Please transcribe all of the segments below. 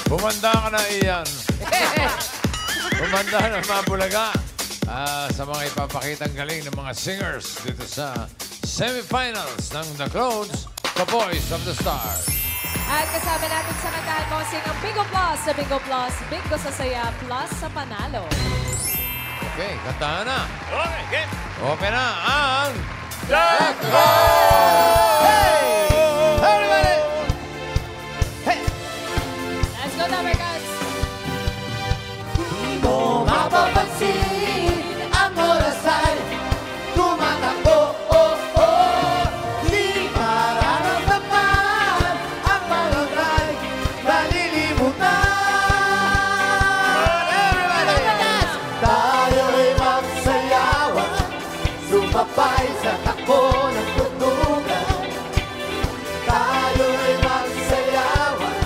Bumanda ka na, Ian. Bumanda na, Mabulaga. Sa mga ipapakitang galing ng mga singers dito sa semifinals ng The Clones, The Voice of the Stars. At kasama natin sa kantahan mo ang Bingo Plus sa Bingo Plus, Bingo sa Saya Plus sa Panalo. Okay, kantahan na. Okay, game. Open na ang The Clones! Hey! Everybody! Hey! Let's go, Number Cats! Di mo mapapansin ang oras ay tumatakbo. Di mararamdaman ang palagay nalilimutan. Tayo'y magsayawan, sumabay sa takbo ng tutugan. Tayo'y magsayawan,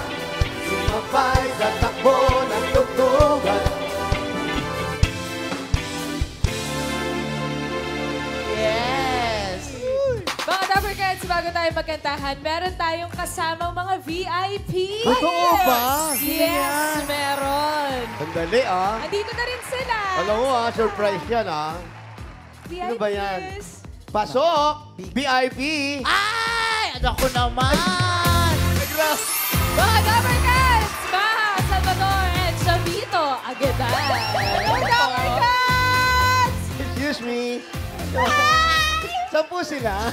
sumabay sa takbo ng tutugan. Yes! Mga Number Cats, bago tayo magkantahan, meron tayong kasamang mga VIP. Totoo ba? Yes, meron. Sandali Andito na rin sila. Alam mo surprise yan VIPs. Ano ba yan? Pasok! VIP! Ay! Ano ko naman? Mga Number Cats, Maha, Salvador, and Chavito Aguilar. Hello, Number Cats! Excuse me. Saan po sila?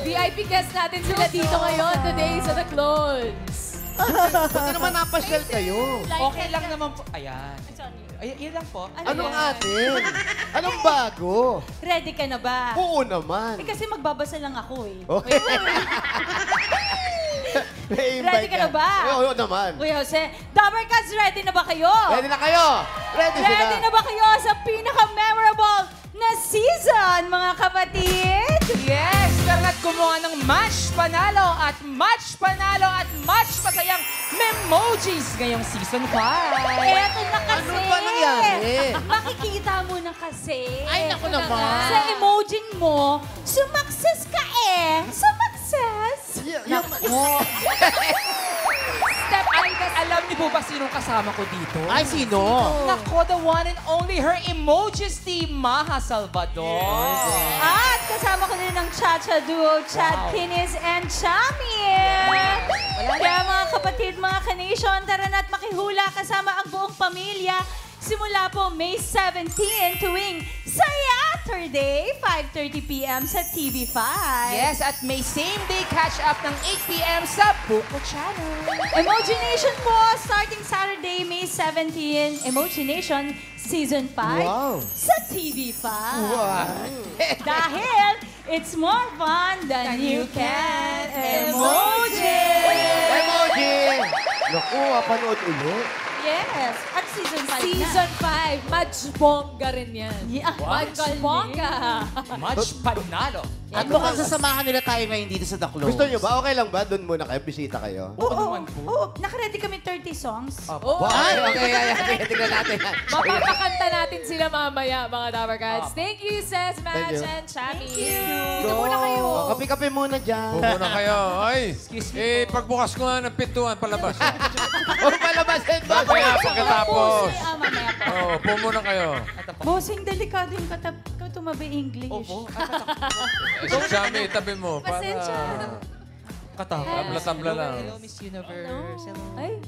VIP guest natin sila dito ngayon today sa The Clones. Ba't naman napasyal kayo? Okay lang naman po. Ayan. Ay, yun lang po. Anong atin? Anong bago? Ready ka na ba? Oo naman. Kasi magbabasa lang ako eh. Oh. Ready ka na ba? Oo naman. Kuya Jose, Number Cats, ready na ba kayo? Ready na kayo? Ready sila? Ready na ba kayo sa pinaka-memorable na season, mga kapatid? Yes! Karat gumawa ng match panalo at match masayang memojis ngayong season 5. Eto na kasi. Ano ba nangyari? Makikita mo na kasi. Ay, naku naman. Sa emoji mo, sumakses ka eh. Sumakses. Step ay, alam niyo po ba sinong kasama ko dito? Ay, sino? Nako, the one and only her emojis team, Maha Salvador. At kasama ko din ng Cha-Cha Duo, Chad Kinis and Chami. Kaya mga kapatid, mga ka-nation, tara na't makihula kasama ang buong pamilya. Simula po May 17 tuwing Saturday, 5:30 p.m. sa TV5. Yes, at may same day catch up ng 8 p.m. sa Buko Channel. Emoji Nation po, starting Saturday, May 17, Emoji Nation Season 5 Wow. sa TV5. Wow. Dahil it's more fun than you can emoji. Emoji! Naku, panood ulit. Yes, at Season 5 Season 5, Match Bongga rin yan. Yeah. Match Bongga. Match panalo. At mukhang sasamahan nila tayo ngayon dito sa The Clones. Gusto nyo ba? Okay lang ba? Doon muna kayo, bisita kayo. Oo naman po. Oo, nakaready kami 30 songs. Oh, Ay, okay. Tingnan natin. mapapakanta natin sila mamaya, mga Number Cats. Thank you, Ses, Thank Match, you. and Chami. Thank you. Dito muna kayo. Kape-kape muna dyan. Pumuna kayo. Ay, Excuse me pagbukas ko nga ng pintuan, palabas. O, palabasin ba? Mamaya pagkatapos. Mamaya po. Oo, pumuna kayo. Bossing, delikado yung tumabi English. Opo. Si Chami, itabi mo. Para Pasensya. tabla-tabla lang. Hello, Miss Universe. Hello. Ay,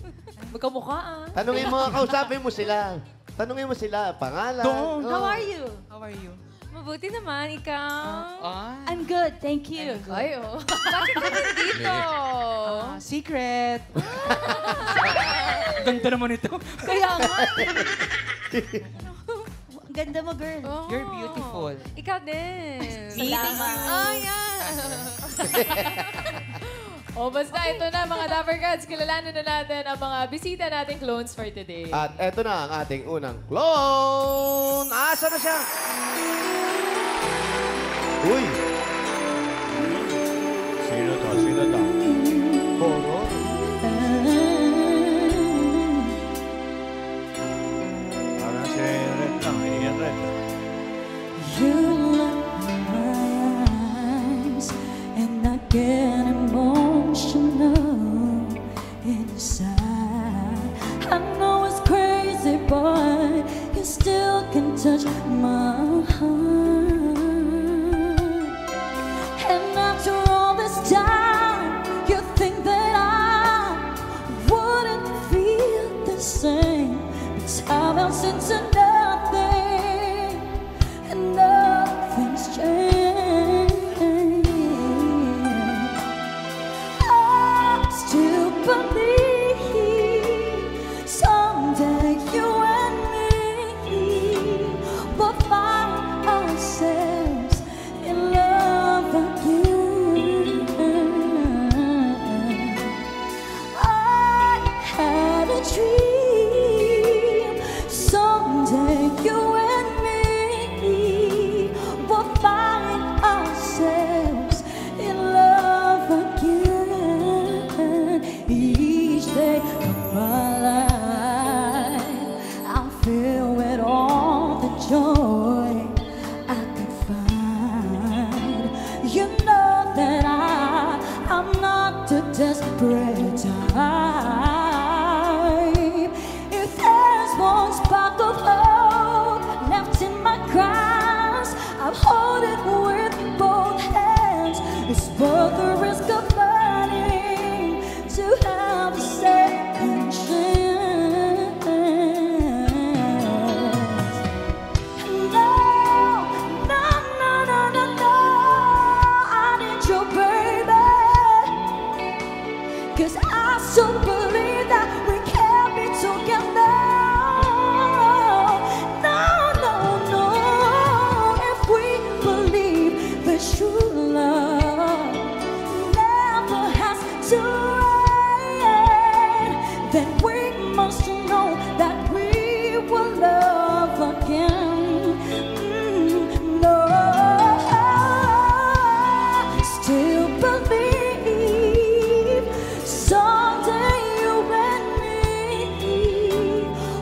magkamukha Tanungin mo, kausapin mo sila. Tanungin mo sila, pangalan. Don't. Oh. How are you? How are you? Mabuti naman, ikaw. I'm good, thank you. Ay, oh. Bakit ka nandito? Secret. Ganda naman ito. Kaya nga. Ang ganda mo, girl. Oh. You're beautiful. Ikaw din. Salamat. Oh, yeah. Basta ito na, mga Number Cats. Kilalanin na natin ang mga bisita nating clones for today. At eto na ang ating unang clone. Asa na siya? Uy! Sino to? Sino to? Horror? Parang si Red lang. Ian Red. You look in my eyes and I get emotional. It believe someday you and me will find ourselves in love again. I had a dream someday you and me will find ourselves in love again. Each day of my life, I'm filled with all the joy I could find. You know that I'm not too desperate type. If there's one spark of hope left in my grasp, I'll hold it with both hands. It's worth the risk of learning to have a second chance. No, no, no, no, no, no, I need you, baby. 'Cause I still believe that we can be together. No, no, no. If we believe that true love never has to end, then we must know that we will love again. No, still believe someday you and me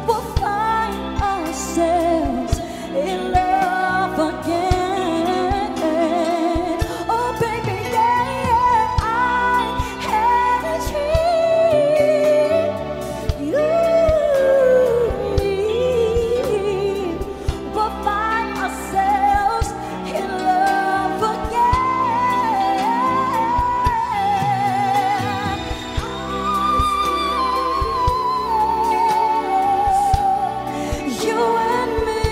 will find ourselves in love again. Oh baby, yeah, I had a dream. You and me will find ourselves in love again. You and me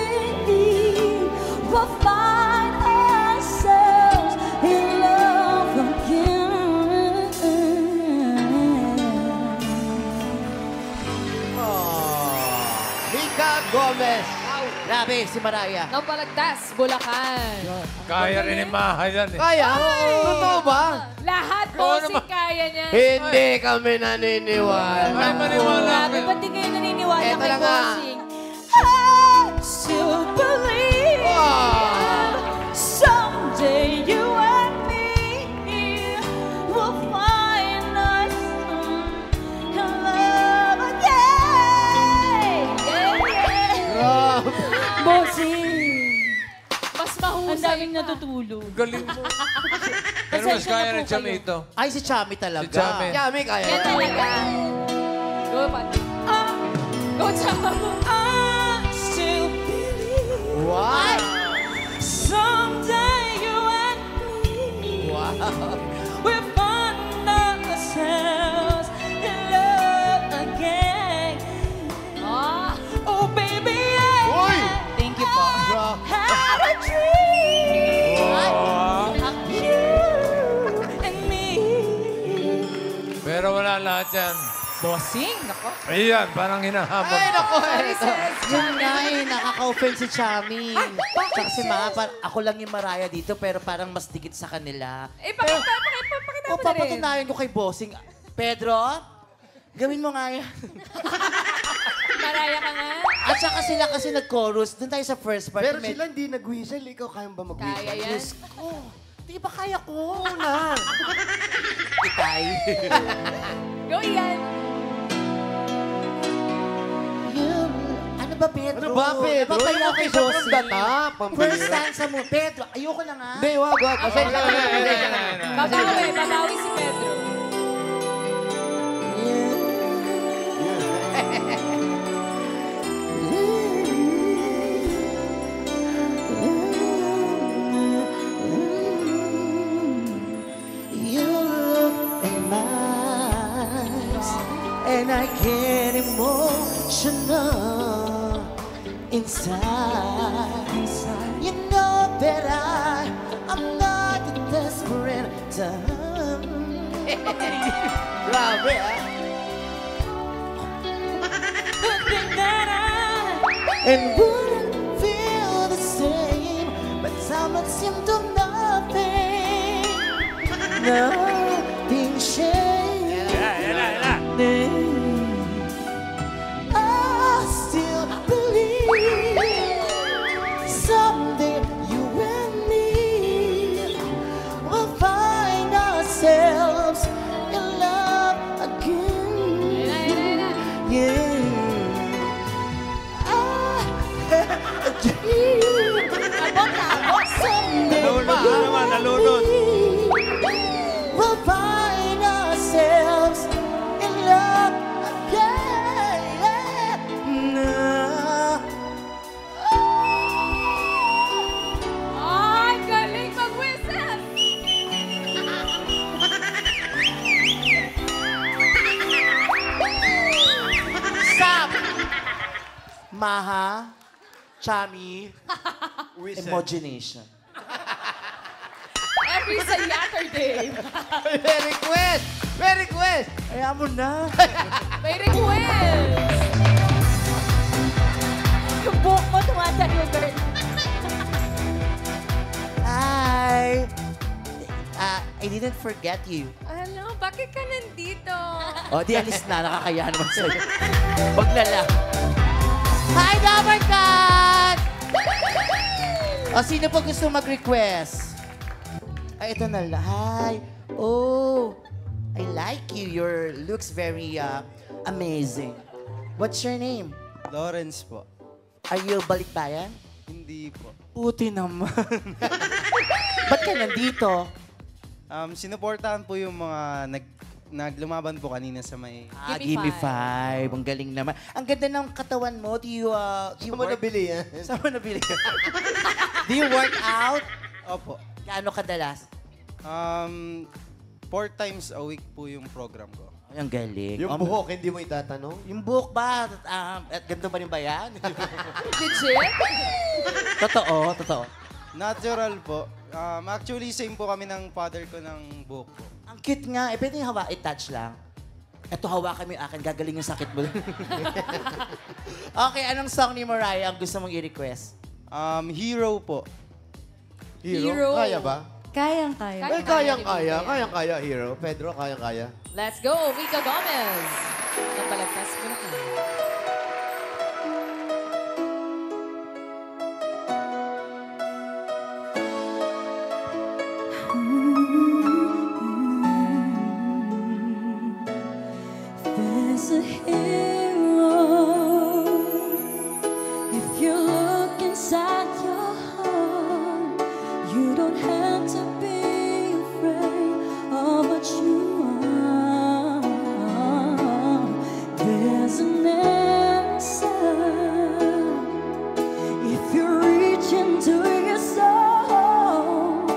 will find ourselves in love again. Mika Gomez. Grabe, si Mariah. Ng Balagtas, Bulacan. Kaya rin ni Maha yan eh. Kaya? Totoo ba? Lahat Oo bossing naman. kaya niya. Hindi kami naniniwala. Ay, maniwala Grabe, kayo. ba't di kayo naniniwala Eto kay na nga. Bossing? I still believe someday you and me will find us in love again. Grabe. Bossing! Mas Ang mahusay daming pa. natutulog. Galing mo. Pero mas Pasensya na kaya po ni Chami kayo. ito. Ay, si Chami talaga. Si Chami. Yami, kaya. Yan talaga. Go, Pat. Go, Chama. I still believe Wow. someday you and me will find ourselves in love again. Ah, Oh, baby, yeah. Uy! Thank you po. Bro. Had a dream. You and me. Pero wala lahat yan. Bossing, nako. Ayan, parang hinahabol. Ay, naku. Yun nga eh, nakaka-offend si Chami. Tsaka si Ma, ako lang yung Mariah dito, pero parang mas dikit sa kanila. pakita O, mo na rin. papatunayan ko kay Bossing. Pedro, gawin mo nga yan. Maraya ka nga. At saka sila kasi nag-chorus. Doon tayo sa first part. Pero sila hindi nag-whistle. Ikaw kaya ba mag-whistle? Kaya yan. Diyos ko. Di ba kaya ko? Na. Itay. Go, Ian. Yun. Ano ba, Pedro? Ano ba, Pedro? Napapaya kay Isa from Bossing. the top. Pambira. First stanza mo. Pedro, ayoko na nga. Hindi, wag. Pasensya ka na. Pasensya ka na. Babawi si Pedro. You look in my eyes, and I get emotional inside. You know that I'm not a desperate time. Grabe, ah. and wouldn't feel the same. But time would seem to nothing. Nothing changed. I still believe someday you and me will find ourselves in love again. Yeah. I had a dream. Someday we'll find ourselves in love again. Ay, galing mag-whistle! Stop! Maha, Chami, imagination. Every Saturday. May request! May request! Ayaw mo na. May request! Yung buhok mo tumatalo, girl. Hi! I didn't forget you. Ano, bakit ka nandito? O, di alis na. Nakakaya naman sa'yo. Maglala. Hi, Dabber Cat! O, sino po gusto mag-request? Ay, ito na lang. Hi. Oh, I like you. Your looks very amazing. What's your name? Lawrence po. Are you balikbayan? Hindi po. Puti naman. Ba't ka nandito? Sinuportahan po yung mga naglumaban po kanina sa may... Give me five. Ang galing naman. Ang ganda ng katawan mo. Do you Saan mo nabili yan? Saan mo nabili? Do you work out? Opo. Gaano kadalas? 4 times a week po yung program ko. Ay, ang galing. Yung buhok, hindi mo itatanong? Yung buhok ba? Ganito ba rin ba yan? Legit? Totoo. Natural po. Actually, same po kami ng father ko ng buhok po. Ang cute nga. Eh, pwede yung i-touch lang. Ito, hawakan mo yung akin. Gagaling yung sakit mo. Okay, anong song ni Mariah ang gusto mong i-request? Hero po. Hero. Kaya ba? Kayang-kaya. Ay, kayang-kaya. Kayang-kaya, Hero. Pedro, kayang-kaya. Let's go, Mika Gomez. Napalagpas mo na ka. There's a hero. If you look inside your heart, you don't have to be afraid of what you are. There's an answer. If you reach into your soul,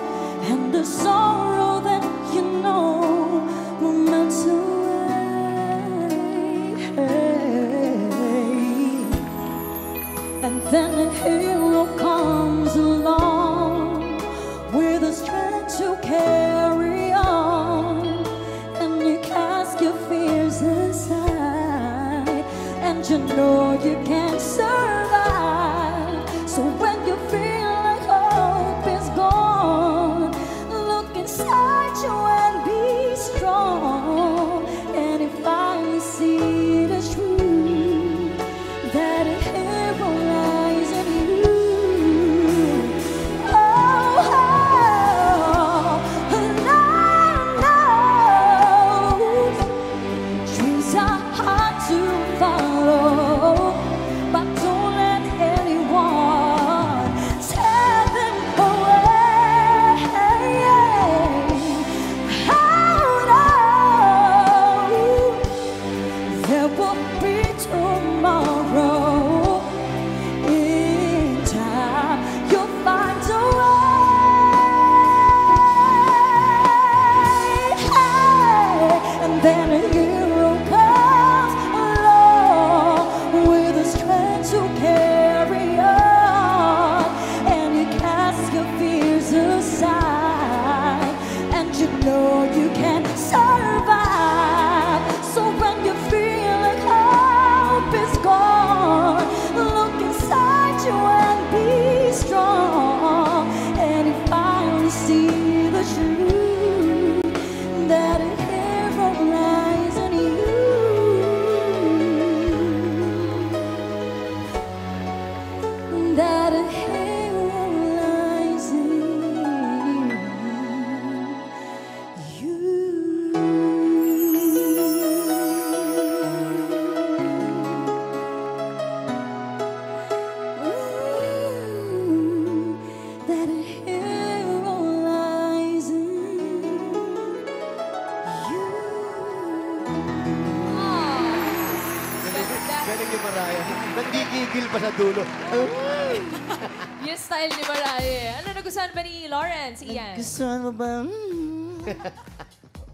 and the sorrow that you know will melt away. And then a hero comes along with the strength to carry on, and you cast your fears aside, and you know you can survive. So when you feel like hope is gone, look inside you and be strong, and you finally see the truth that a hero lies in you. Oh, Lord knows dreams are hard to follow, but don't let anyone tear them away. Hold on, there will be tomorrow. In time, you'll find a way. And then a hero comes along with the strength to carry on, and you cast your fears aside, and you know you can survive. So when you feel like hope is gone, look inside Galing ni Mariah. Nanggigigil pa sa dulo. Yung style ni Mariah. Ano nagustuhan ba ni Lawrence, Ian? Gustuhan mo ba?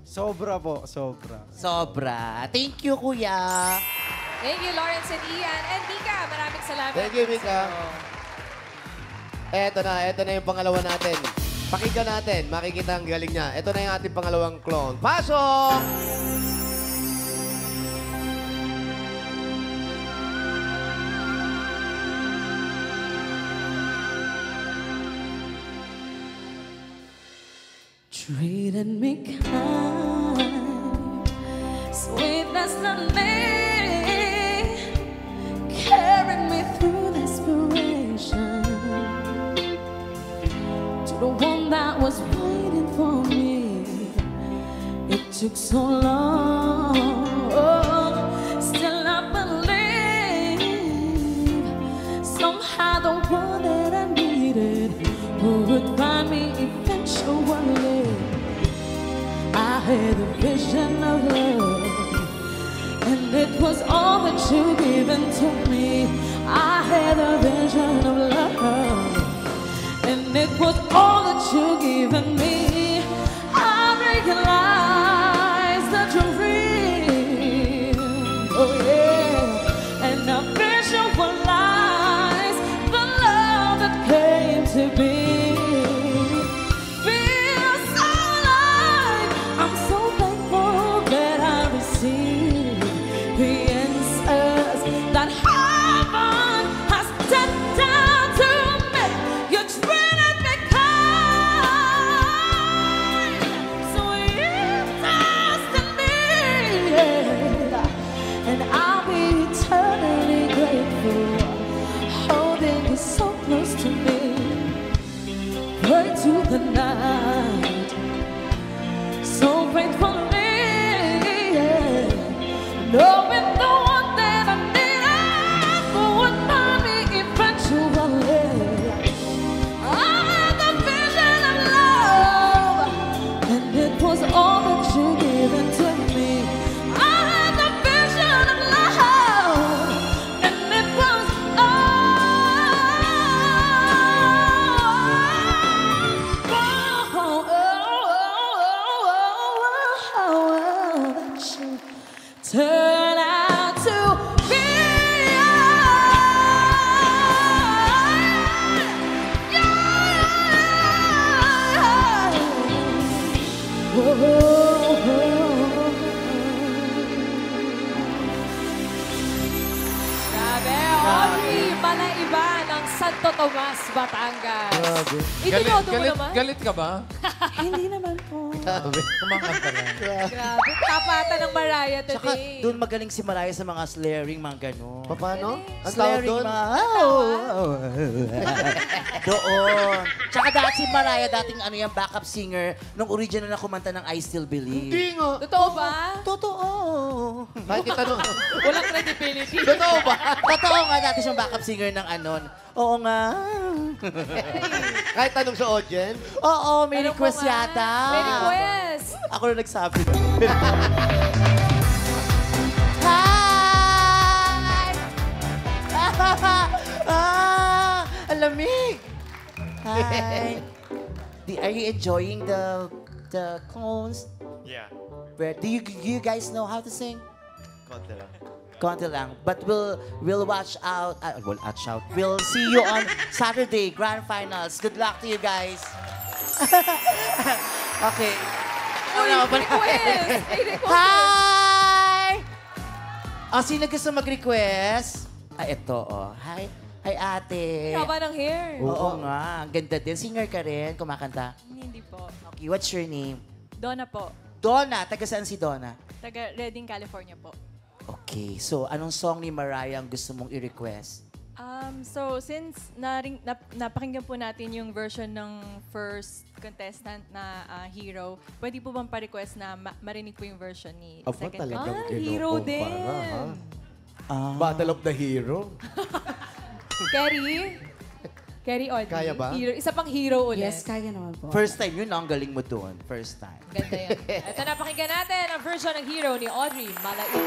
Sobra po, sobra. Sobra. Thank you, kuya. Thank you, Lawrence and Ian. And Mika, maraming salamat. Thank you, Mika. Eto na yung pangalawa natin. Pakinggan natin, makikita ang galing niya. Ito na yung ating pangalawang clone. Pasok! Treated me kind, sweetness not me, carried me through desperation to the one that was waiting for me. It took so long, still I believe somehow the one that I needed would find me eventually. I had a vision of love, and it was all that you given to me. I had a vision of love, and it was all that you given me. I realized that you're real, oh yeah, and I visualized the love that came to be. To the night, so faithfully, yeah. Knowing the one that I needed would find me eventually. I had the vision of love, and it was all that you given to me. I had the vision of love, and it was all. Turn out to be. Grabe, Audrey, iba ng Santo Tomas, Batangas. Grabe. Itinodo mo naman? Galit ka ba? Hindi naman po. Grabe. Kumakanta lang. Grabe, tapatan ng Mariah Tsaka today. doon magaling si Mariah sa mga slaring, mga gano'n. Paano? Ang tawag Slaring, doon? Doon. Tsaka dati si Mariah, dating ano yung backup singer, nung original na kumanta ng I Still Believe. Hindi nga. Totoo ba? Totoo. Kahit itanong. Walang credibility. Totoo ba? Totoo nga, dati siyang backup singer ng anon. Oo nga. Kahit tanong sa audience. Oo, may Ano request po nga? yata. May request. Ako na nagsabi. Hi! Ang lamig! Hi! Are you enjoying the clones? Yeah. Do you guys know how to sing? Konti lang. Konti lang. But we'll watch out. We'll see you on Saturday, Grand Finals. Good luck to you guys. Okay. Uy, request! May request. Hi! Sino gusto mag-request? Ito, oh. Hi. Hi, ate. Haba ng hair. Oo nga. Ang ganda din. Singer ka rin. Kumakanta. Hindi po. Okay, what's your name? Donna po. Donna. Taga saan si Donna? Taga Redding, California po. Okay. So, anong song ni Mariah ang gusto mong i-request? So, since napakinggan po natin yung version ng first contestant na Hero, pwede po bang pa-request na marinig po yung version ni second contestant? Hero din. Battle of the Hero. Kerry? Carry on. Kaya ba? Hero, isa pang hero ulit. Yes, kaya naman po. First time yun, ang galing mo doon. First time. Ganda yan. Ito na, pakinggan natin ang version ng hero ni Audrey Malaita.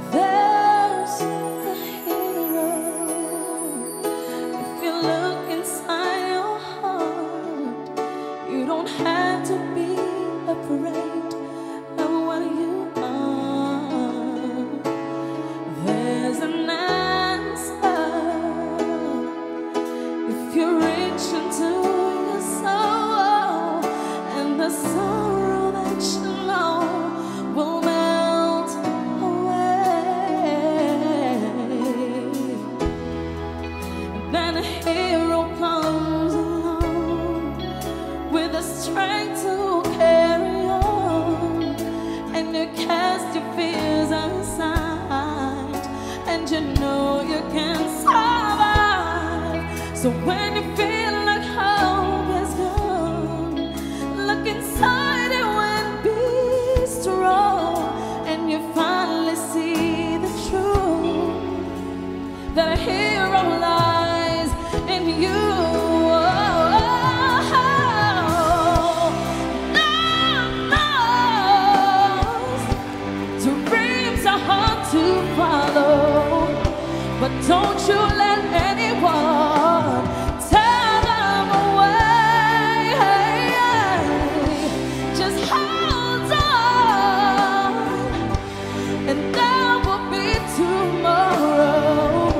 There's a hero. If you look inside your heart, you don't have to be afraid of what you are. There's an answer if you reach into your soul, and the sorrow that you know will melt away. Then a hero comes along with the strength to carry on, and you cast your fears aside, and you know you can survive. So when you feel like hope is gone, look inside you and be strong, and you finally see the truth, that a hero lies in you. Dreams are hard to follow, but don't you let anyone tear them away. Just hold on, and there will be tomorrow.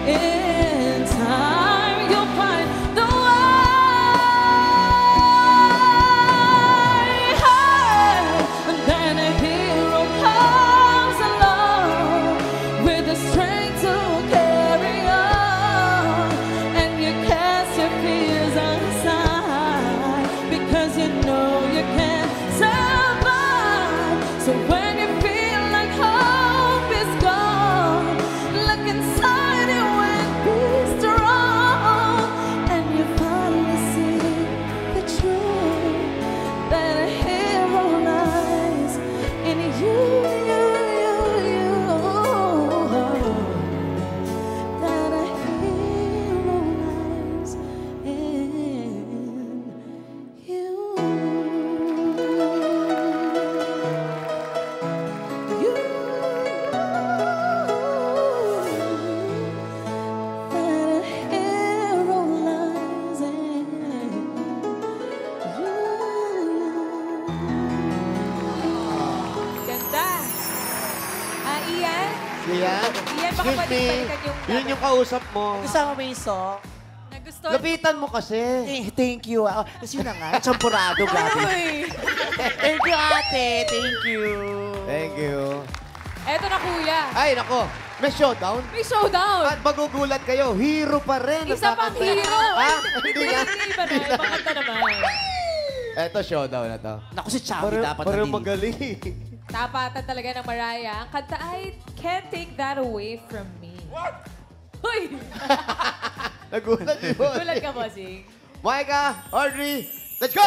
In time, you'll find the way. And then a hero comes along with the strength to carry on, and you cast your fears aside, because you know you can survive. So when you feel like hope is gone, look inside you and be strong, and you finally see the truth, that a hero lies in you. That a hero lies in you. That a hero lies in Ganda. Ian? Iyan? Iyan, baka Excuse me. balik-balikan yung Yun yung kausap mo. Kasama mo yung song? Nagusto. Lapitan mo kasi. Thank you. Tapos yun na nga, champurado, gabi. Thank you, ate. Thank you. Thank you. Eto na, kuya. Ay, nako. May showdown. May showdown. At magugulat kayo, hero pa rin. Isa pang Nakakanta. hero. Ha? Hindi Hindi na. na. Iba na. Ibang kanta naman. Eto, showdown na to. Naku, si Chubby dapat Parang nandito. magaling. Tapatan talaga ng Mariah. Ang kanta ay Can't Take That Away From Me. What? Hoy! Nagulat yun. Gulat ka, bossing. Micah, Audrey, let's go!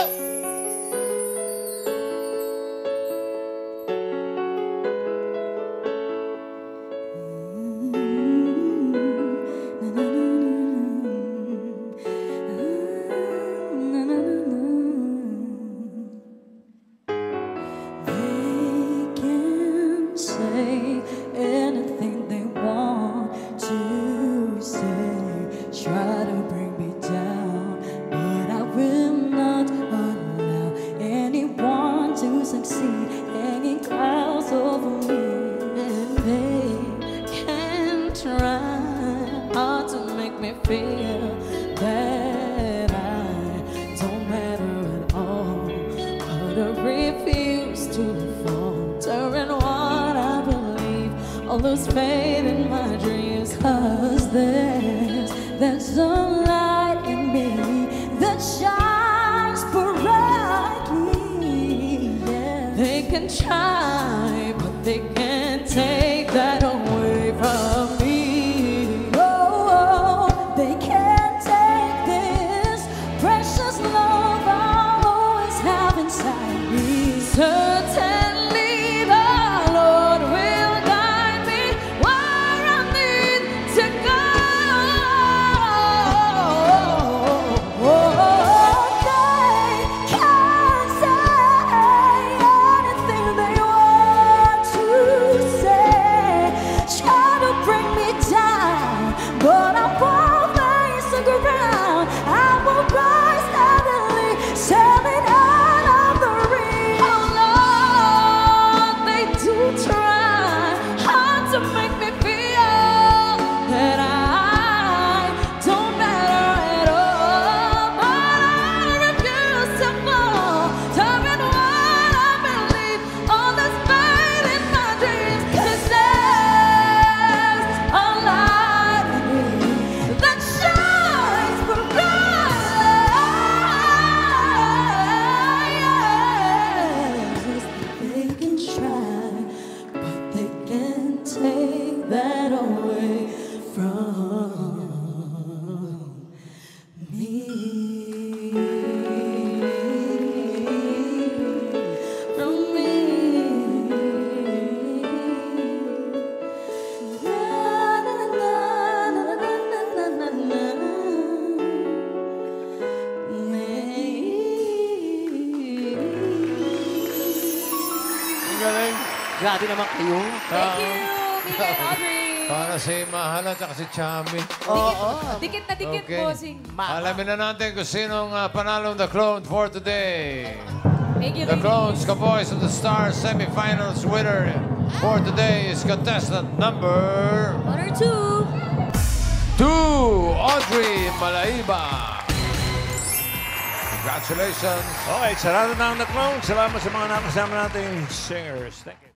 They can say anything they want to say, try to bring me down, but I will not allow anyone to succeed, hanging clouds over me. And they can try hard to make me feel that I don't matter at all, but I refuse to falter in what I believe, or lose faith in my dreams. 'Cause there's a light in me that shines brightly. Yeah. They can try, but they can't take that away from me. Oh, they can't take this precious take that away from me. From me. Na, na, na, na, na, na, na, na, na. Ang galing. Grabe naman kayo. Thank you, Mika and Audrey. Para si Mahala at si Chami. Dikit na dikit, Okay. bossing. Alamin na natin kung sinong panalong The Clone for today. Thank you, The ladies. Clones, Kaboys of the Stars semifinals winner for today is contestant number 1 or 2. 2, Audrey Malaiba. Congratulations. Okay, sarado na ang The Clones. Salamat sa mga nakasama nating singers. Thank you.